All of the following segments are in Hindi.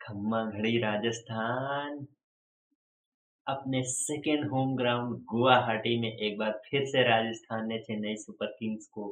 खम्मा घड़ी राजस्थान अपने सेकेंड होम ग्राउंड गुवाहाटी में एक बार फिर से राजस्थान ने चेन्नई सुपर किंग्स को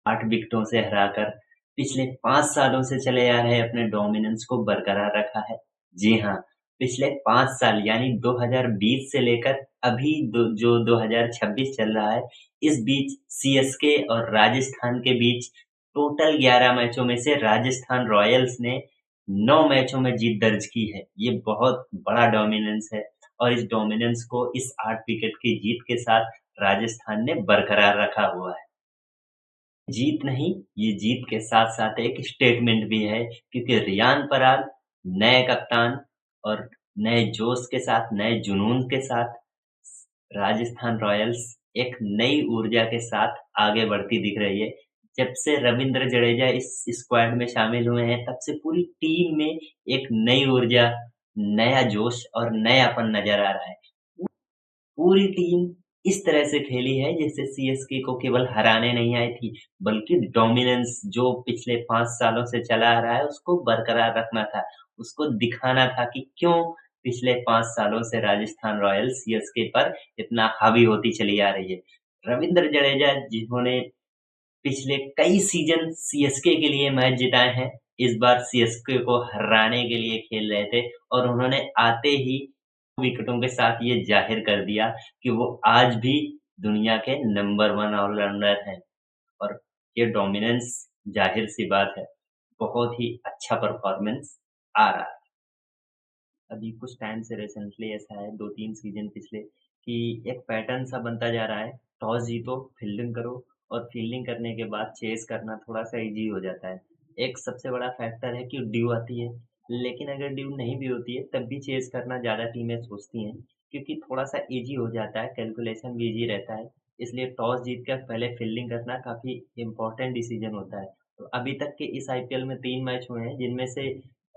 8 विकेटों से हराकर पिछले 5 सालों से चले आ रहे अपने डोमिनेंस को बरकरार रखा है। जी हाँ, पिछले 5 साल यानी 2020 से लेकर अभी जो 2026 चल रहा है, इस बीच सीएसके और राजस्थान के बीच टोटल 11 मैचों में से राजस्थान रॉयल्स ने 9 मैचों में जीत दर्ज की है। ये बहुत बड़ा डोमिनेंस है और इस डोमिनेंस को इस 8 विकेट की जीत के साथ राजस्थान ने बरकरार रखा हुआ है। जीत नहीं, ये जीत के साथ-साथ एक स्टेटमेंट भी है क्योंकि रियान पराग नए कप्तान और नए जोश के साथ, नए जुनून के साथ राजस्थान रॉयल्स एक नई ऊर्जा के साथ आगे बढ़ती दिख रही है। जब से रवींद्र जडेजा इस स्क्वाड में शामिल हुए हैं, तब से पूरी टीम में एक नई ऊर्जा, नया जोश और नयापन नज़र आ रहा है। पूरी टीम इस तरह से खेली है जैसे सीएसके को केवल हराने नहीं आई थी, बल्कि डोमिनेंस जो पिछले 5 सालों से चला आ रहा है उसको बरकरार रखना था। उसको दिखाना था कि क्यों पिछले 5 सालों से राजस्थान रॉयल्स सीएसके पर इतना हावी होती चली आ रही है। रवींद्र जडेजा जिन्होंने पिछले कई सीजन सीएसके के लिए मैच जिताए हैं, इस बार सीएसके को हराने के लिए खेल रहे थे और उन्होंने आते ही विकेटों के साथ ये जाहिर कर दिया कि वो आज भी दुनिया के नंबर 1 ऑलराउंडर हैं और ये डोमिनेंस ज़ाहिर-सी बात है, बहुत ही अच्छा परफॉर्मेंस आ रहा है। अभी कुछ टाइम से रिसेंटली ऐसा है 2-3 सीज़न पिछले कि एक पैटर्न सा बनता जा रहा है, टॉस जीतो, फील्डिंग करो और फील्डिंग करने के बाद चेज़ करना थोड़ा-सा ईज़ी हो जाता है। एक सबसे बड़ा फैक्टर है कि ड्यू आती है, लेकिन अगर ड्यू नहीं भी होती है तब भी चेज़ करना ज़्यादा टीमें सोचती हैं, क्योंकि थोड़ा-सा ईज़ी हो जाता है, कैलकुलेशन भी ईज़ी रहता है। इसलिए टॉस जीत कर पहले फील्डिंग करना काफ़ी इम्पोर्टेंट डिसीज़न होता है। तो अभी तक के इस आईपीएल में 3 मैच हुए हैं जिनमें से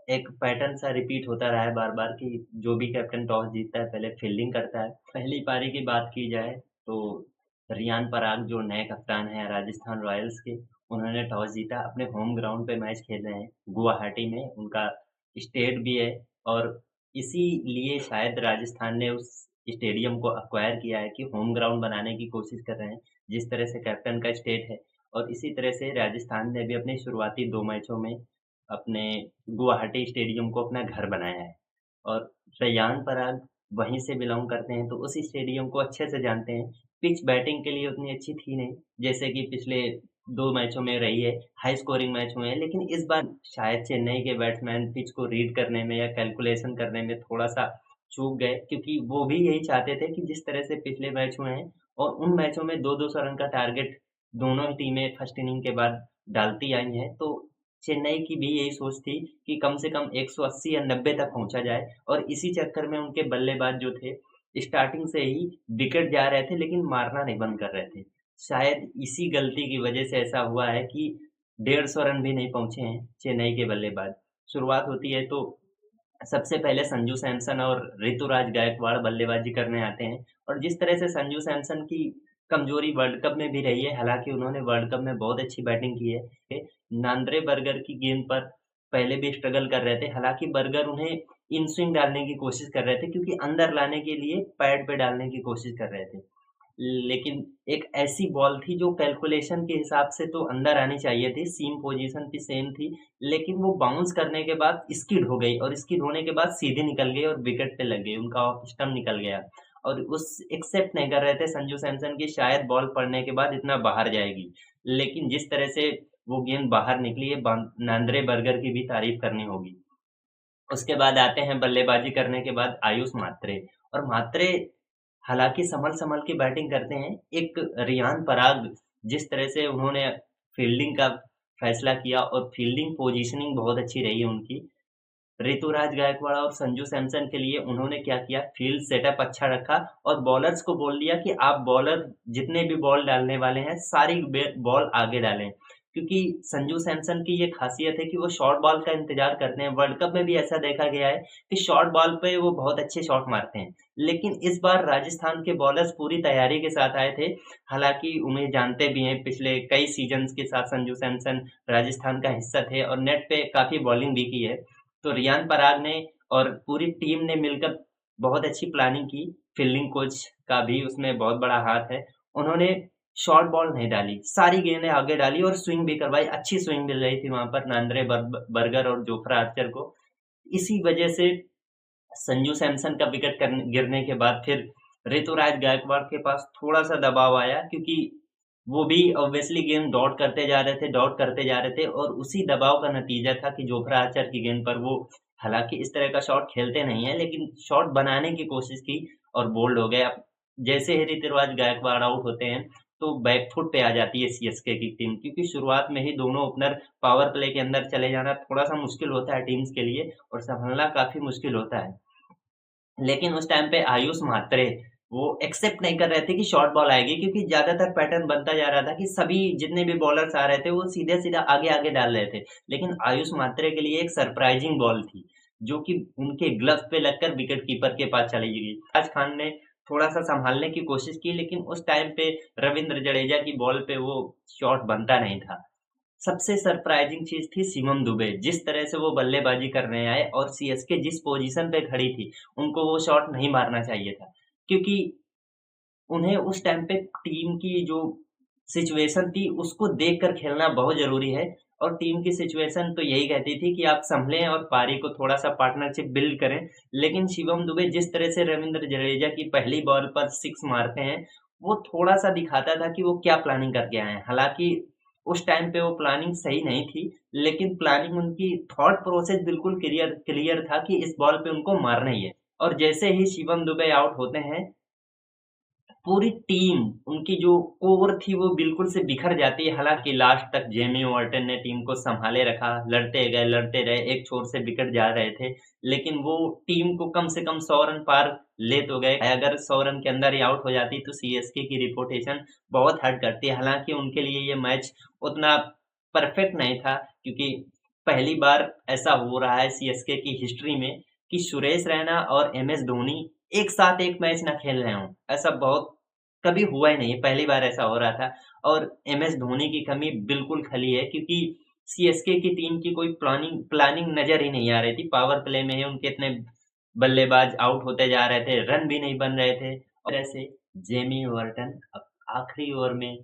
एक पैटर्न सा रिपीट होता रहा है बार-बार कि जो भी कैप्टन टॉस जीतता है पहले फील्डिंग करता है। पहली पारी की बात की जाए तो रियान पराग जो नए कप्तान हैं राजस्थान रॉयल्स के, उन्होंने टॉस जीता, अपने होम ग्राउंड पे मैच खेल रहे हैं, गुवाहाटी में उनका स्टेट भी है और इसीलिए शायद राजस्थान ने उस स्टेडियम को एक्वायर किया है कि होम ग्राउंड बनाने की कोशिश कर रहे हैं, जिस तरह से कैप्टन का स्टेट है और इसी तरह से राजस्थान ने भी अपने शुरुआती 2 मैचों में अपने गुवाहाटी स्टेडियम को अपना घर बनाया है और रेयान पराग वहीं से बिलॉन्ग करते हैं तो उस स्टेडियम को अच्छे से जानते हैं। पिच बैटिंग के लिए उतनी अच्छी थी नहीं, जैसे कि पिछले 2 मैचों में रही है, हाई स्कोरिंग मैच हुए हैं, लेकिन इस बार शायद चेन्नई के बैट्समैन पिच को रीड करने में या कैलकुलेशन करने में थोड़ा-सा चूक गए क्योंकि वो भी यही चाहते थे कि जिस तरह से पिछले मैच हुए हैं और उन मैचों में 2-2 रन का टारगेट दोनों ही टीमें फर्स्ट इनिंग के बाद डालती आई हैं, तो चेन्नई की भी यही सोच थी कि कम से कम 180 या 90 तक पहुँचा जाए और इसी चक्कर में उनके बल्लेबाज जो थे, स्टार्टिंग से ही विकेट जा रहे थे लेकिन मारना नहीं बंद कर रहे थे। शायद इसी गलती की वजह से ऐसा हुआ है कि 150 रन भी नहीं पहुँचे हैं चेन्नई के बल्लेबाज। शुरुआत होती है तो सबसे पहले संजू सैमसन और ऋतुराज गायकवाड़ बल्लेबाजी करने आते हैं और जिस तरह से संजू सैमसन की कमजोरी वर्ल्ड कप में भी रही है, हालांकि उन्होंने वर्ल्ड कप में बहुत अच्छी बैटिंग की है। नांद्रे बर्गर की गेंद पर पहले भी स्ट्रगल कर रहे थे, हालांकि बर्गर उन्हें इन स्विंग डालने की कोशिश कर रहे थे क्योंकि अंदर लाने के लिए पैड पे डालने की कोशिश कर रहे थे, लेकिन एक ऐसी बॉल थी जो कैलकुलेशन के हिसाब से तो अंदर आनी चाहिए थी, सीम पोजीशन भी सेम थी, लेकिन वो बाउंस करने के बाद स्किड हो गई और स्किड होने के बाद सीधे निकल गई और विकेट पे लग गई, उनका ऑफ स्टंप निकल गया और उस एक्सेप्ट नहीं कर रहे थे संजू सैमसन की शायद बॉल पड़ने के बाद इतना बाहर जाएगी, लेकिन जिस तरह से वो गेंद बाहर निकली है नांद्रे बर्गर की भी तारीफ करनी होगी। उसके बाद आते हैं बल्लेबाजी करने के बाद आयुष मात्रे और मात्रे हालांकि संभल-संभल के बैटिंग करते हैं। एक रियान पराग जिस तरह से उन्होंने फील्डिंग का फैसला किया और फील्डिंग पोजीशनिंग बहुत अच्छी रही है उनकी। ऋतुराज गायकवाड़ और संजू सैमसन के लिए उन्होंने क्या किया, फील्ड सेटअप अच्छा रखा और बॉलर्स को बोल दिया कि आप बॉलर जितने भी बॉल डालने वाले हैं सारी बॉल आगे डालें, क्योंकि संजू सैमसन की ये खासियत है कि वो शॉर्ट बॉल का इंतजार करते हैं। वर्ल्ड कप में भी ऐसा देखा गया है कि शॉर्ट बॉल पे वो बहुत अच्छे शॉट मारते हैं, लेकिन इस बार राजस्थान के बॉलर्स पूरी तैयारी के साथ आए थे। हालांकि उन्हें जानते भी हैं, पिछले कई सीजन्स के साथ संजू सैमसन राजस्थान का हिस्सा थे और नेट पे काफी बॉलिंग भी की है, तो रियान पराग ने और पूरी टीम ने मिलकर बहुत अच्छी प्लानिंग की। फील्डिंग कोच का भी उसमें बहुत बड़ा हाथ है। उन्होंने शॉर्ट बॉल नहीं डाली, सारी गेंदें आगे डाली और स्विंग भी करवाई। अच्छी स्विंग मिल रही थी वहां पर नांद्रे बर्गर और जोफ्रा आर्चर को। इसी वजह से संजू सैमसन का विकेट गिरने के बाद फिर ऋतुराज गायकवाड़ के पास थोड़ा सा दबाव आया, क्योंकि वो भी ऑब्वियसली गेंद डॉट करते जा रहे थे, डॉट करते जा रहे थे, और उसी दबाव का नतीजा था कि जोफ्रा आर्चर की गेंद पर वो, हालांकि इस तरह का शॉट खेलते नहीं है, लेकिन शॉट बनाने की कोशिश की और बोल्ड हो गए। अब जैसे ही ऋतुराज गायकवाड़ आउट होते हैं तो बैकफुट पे आ जाती है सीएसके की टीम, क्योंकि शुरुआत में ही दोनों ओपनर पावर प्ले के अंदर चले जाना थोड़ा सा मुश्किल होता है टीम्स के लिए, और संभलना काफी मुश्किल होता है। लेकिन उस टाइम पे आयुष म्हात्रे वो एक्सेप्ट नहीं कर रहे थे कि शॉर्ट बॉल आएगी, क्योंकि ज्यादातर पैटर्न बनता जा रहा था कि सभी जितने भी बॉलर्स आ रहे थे वो सीधे सीधा आगे आगे डाल रहे थे। लेकिन आयुष म्हात्रे के लिए एक सरप्राइजिंग बॉल थी, जो कि उनके ग्लव्स पे लगकर विकेट कीपर के पास चली गई। आज खान ने थोड़ा सा संभालने की कोशिश की, लेकिन उस टाइम पे रविंद्र जडेजा की बॉल पे वो शॉट बनता नहीं था। सबसे सरप्राइजिंग चीज थी शिवम दुबे, जिस तरह से वो बल्लेबाजी करने आए और सीएसके जिस पोजीशन पे खड़ी थी, उनको वो शॉट नहीं मारना चाहिए था, क्योंकि उन्हें उस टाइम पे टीम की जो सिचुएशन थी उसको देखकर खेलना बहुत जरूरी है। और टीम की सिचुएशन तो यही कहती थी कि आप संभलें और पारी को थोड़ा सा पार्टनरशिप बिल्ड करें। लेकिन शिवम दुबे जिस तरह से रविंद्र जडेजा की पहली बॉल पर सिक्स मारते हैं, वो थोड़ा सा दिखाता था कि वो क्या प्लानिंग करके आए हैं। हालांकि उस टाइम पे वो प्लानिंग सही नहीं थी, लेकिन प्लानिंग उनकी थॉट प्रोसेस बिल्कुल क्लियर क्लियर था कि इस बॉल पे उनको मारना ही है। और जैसे ही शिवम दुबे आउट होते हैं, पूरी टीम, उनकी जो कोर थी वो बिल्कुल से बिखर जाती है। हालांकि लास्ट तक जेमी वार्टन ने टीम को संभाले रखा, लड़ते गए लड़ते रहे, एक छोर से विकेट जा रहे थे, लेकिन वो टीम को कम से कम 100 रन पार ले तो गए। अगर 100 रन के अंदर ही आउट हो जाती तो सीएसके की रिपोर्टेशन बहुत हर्ट करती है। हालांकि उनके लिए ये मैच उतना परफेक्ट नहीं था, क्योंकि पहली बार ऐसा हो रहा है सीएसके की हिस्ट्री में कि सुरेश रैना और एम एस धोनी एक साथ एक मैच ना खेल रहे हों। ऐसा बहुत कभी हुआ ही नहीं, पहली बार ऐसा हो रहा था। और एम एस धोनी की कमी बिल्कुल खली है, क्योंकि सीएसके की टीम की कोई प्लानिंग प्लानिंग नजर ही नहीं आ रही थी। पावर प्ले में ही उनके इतने बल्लेबाज आउट होते जा रहे थे, रन भी नहीं बन रहे थे। और ऐसे जेमी वार्टन अब आखिरी ओवर में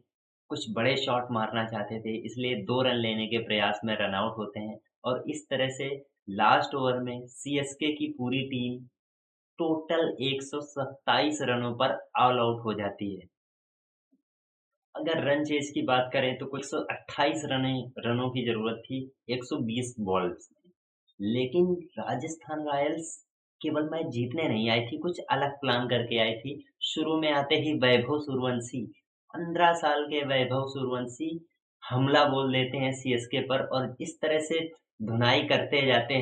कुछ बड़े शॉट मारना चाहते थे, इसलिए 2 रन लेने के प्रयास में रन आउट होते हैं। और इस तरह से लास्ट ओवर में सीएसके की पूरी टीम टोटल 127 रनों पर ऑल आउट हो जाती है। अगर रन चेज की बात करें तो कुछ 128 रनों की जरूरत थी 120 बॉल्स में। लेकिन राजस्थान रॉयल्स केवल मैच जीतने नहीं आई थी, कुछ अलग प्लान करके आई थी। शुरू में आते ही वैभव सूर्यवंशी, 15 साल के वैभव सूर्यवंशी हमला बोल देते हैं सीएसके पर, और इस तरह से धुनाई करते जाते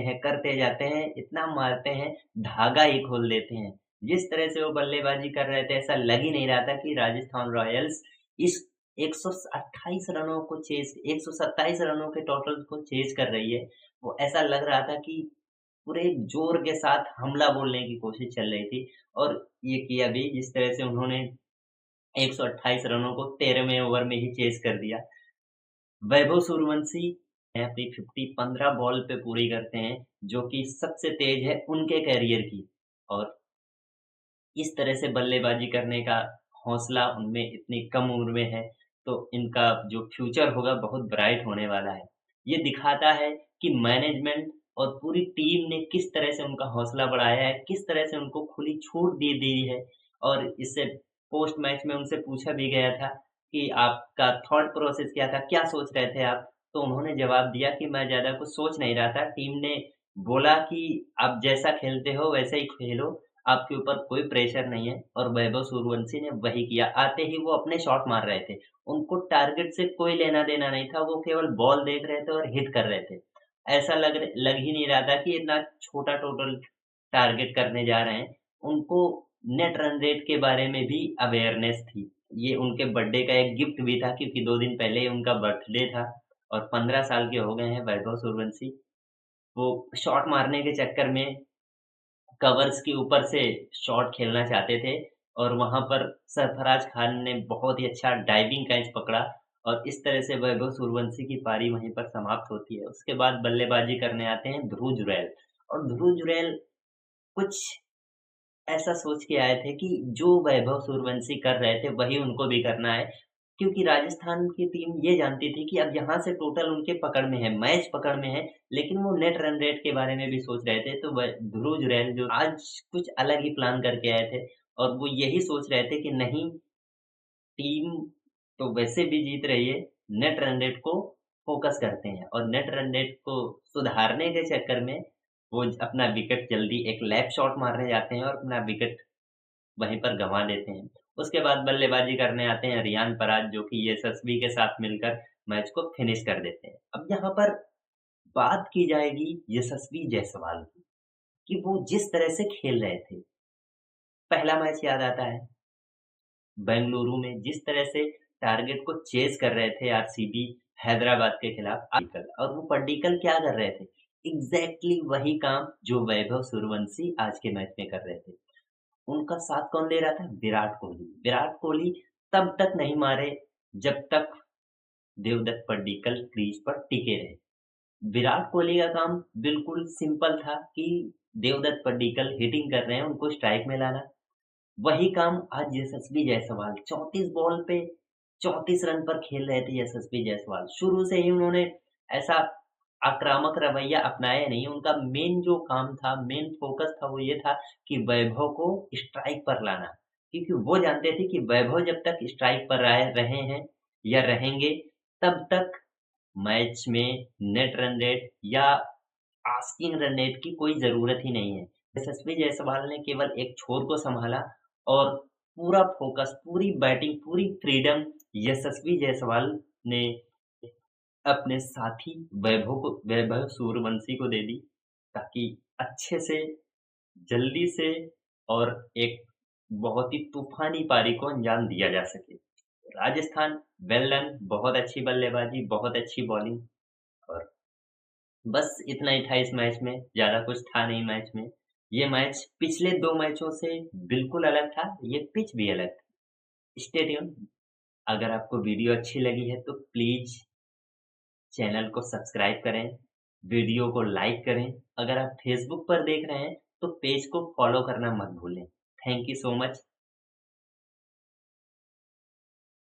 हैं, इतना मारते हैं, धागा ही खोल देते हैं। जिस तरह से वो बल्लेबाजी कर रहे थे, ऐसा लग ही नहीं रहा था कि राजस्थान रॉयल्स इस 128 रनों को चेज 127 रनों के टोटल को चेज कर रही है। वो ऐसा लग रहा था कि पूरे जोर के साथ हमला बोलने की कोशिश चल रही थी। और ये किया भी, जिस तरह से उन्होंने 128 रनों को 13वें ओवर में ही चेज कर दिया। वैभव सूर्यवंशी अपनी 50 15 बॉल पे पूरी करते हैं, जो कि सबसे तेज है उनके कैरियर की। और इस तरह से बल्लेबाजी करने का हौसला उनमें इतनी कम उम्र में है, तो इनका जो फ्यूचर होगा बहुत ब्राइट होने वाला है। ये दिखाता है कि मैनेजमेंट और पूरी टीम ने किस तरह से उनका हौसला बढ़ाया है, किस तरह से उनको खुली छूट दे दी है। और इससे पोस्ट मैच में उनसे पूछा भी गया था कि आपका थॉट प्रोसेस क्या था, क्या सोच रहे थे आप? तो उन्होंने जवाब दिया कि मैं ज़्यादा कुछ सोच नहीं रहा था। टीम ने बोला कि आप जैसा खेलते हो वैसे ही खेलो, आपके ऊपर कोई प्रेशर नहीं है। और वैभव सूर्यवंशी ने वही किया। आते ही वो अपने शॉट मार रहे थे, उनको टारगेट से कोई लेना देना नहीं था, वो केवल बॉल देख रहे थे और हिट कर रहे थे। ऐसा लग ही नहीं रहा था कि इतना छोटा टोटल टारगेट करने जा रहे हैं। उनको नेट रन रेट के बारे में भी अवेयरनेस थी। ये उनके बर्थडे का एक गिफ्ट भी था, क्योंकि 2 दिन पहले ही उनका बर्थडे था। और 15 साल के हो गए हैं वैभव सूर्यवंशी। वो शॉट मारने के चक्कर में कवर्स के ऊपर से शॉट खेलना चाहते थे, और वहां पर सरफराज खान ने बहुत ही अच्छा डाइविंग कैच पकड़ा और इस तरह से वैभव सूर्यवंशी की पारी वहीं पर समाप्त होती है। उसके बाद बल्लेबाजी करने आते हैं ध्रुव जुरैल, और ध्रुव जुरैल कुछ ऐसा सोच के आए थे कि जो वैभव सूर्यवंशी कर रहे थे वही उनको भी करना है, क्योंकि राजस्थान की टीम ये जानती थी कि अब यहाँ से टोटल उनके पकड़ में है, मैच पकड़ में है, लेकिन वो नेट रन रेट के बारे में भी सोच रहे थे। तो ध्रुव जुरैल जो आज कुछ अलग ही प्लान करके आए थे, और वो यही सोच रहे थे कि नहीं, टीम तो वैसे भी जीत रही है, नेट रन रेट को फोकस करते हैं, और नेट रन रेट को सुधारने के चक्कर में वो अपना विकेट जल्दी एक लैप शॉट मारने जाते हैं और अपना विकेट वहीं पर गंवा देते हैं। उसके बाद बल्लेबाजी करने आते हैं रियान पराग, जो कि यशस्वी के साथ मिलकर मैच को फिनिश कर देते हैं। अब यहाँ पर बात की जाएगी यशस्वी जायसवाल की, कि वो जिस तरह से खेल रहे थे, पहला मैच याद आता है बेंगलुरु में जिस तरह से टारगेट को चेज़ कर रहे थे आरसीबी हैदराबाद के खिलाफ पड्डीकल, और वो पड्डीकल क्या कर रहे थे? एग्ज़ैक्टली वही काम जो वैभव सूर्यवंशी आज के मैच में कर रहे थे। उनका साथ कौन दे रहा था? विराट कोहली। विराट कोहली तब तक नहीं मारे जब तक देवदत्त पड्डीकल क्रीज पर टिके रहे। विराट कोहली का काम बिल्कुल सिंपल था कि देवदत्त पड्डीकल हिटिंग कर रहे हैं, उनको स्ट्राइक में लाना। वही काम आज यशस्वी जायसवाल 34 बॉल पे 34 रन पर खेल रहे थे। यशस्वी जायसवाल शुरू से ही उन्होंने ऐसा आक्रामक रवैया अपनाया नहीं। उनका मेन जो काम था, मेन फोकस था, वो ये था कि वैभव को स्ट्राइक पर लाना, क्योंकि वो जानते थे कि वैभव जब तक स्ट्राइक पर रहे हैं या रहेंगे, तब तक मैच में नेट रन रेट या आस्किंग रन रेट की कोई ज़रूरत ही नहीं है। यशस्वी जायसवाल ने केवल एक छोर को सँभाला, और पूरा फ़ोकस, पूरी बैटिंग, पूरी फ्रीडम यशस्वी जायसवाल ने अपने साथी वैभव सूर्यवंशी को दे दी, ताकि अच्छे से, जल्दी से और एक बहुत ही तूफ़ानी पारी को अंजाम दिया जा सके। राजस्थान वेल डन, बहुत अच्छी बल्लेबाजी, बहुत अच्छी बॉलिंग, और बस इतना ही था इस मैच में, ज़्यादा कुछ था नहीं मैच में। ये मैच पिछले 2 मैचों से बिल्कुल अलग था, ये पिच भी अलग था। Stay tuned. अगर आपको वीडियो अच्छी लगी है तो प्लीज़ चैनल को सब्सक्राइब करें, वीडियो को लाइक करें। अगर आप फेसबुक पर देख रहे हैं तो पेज को फॉलो करना मत भूलें। Thank you so much.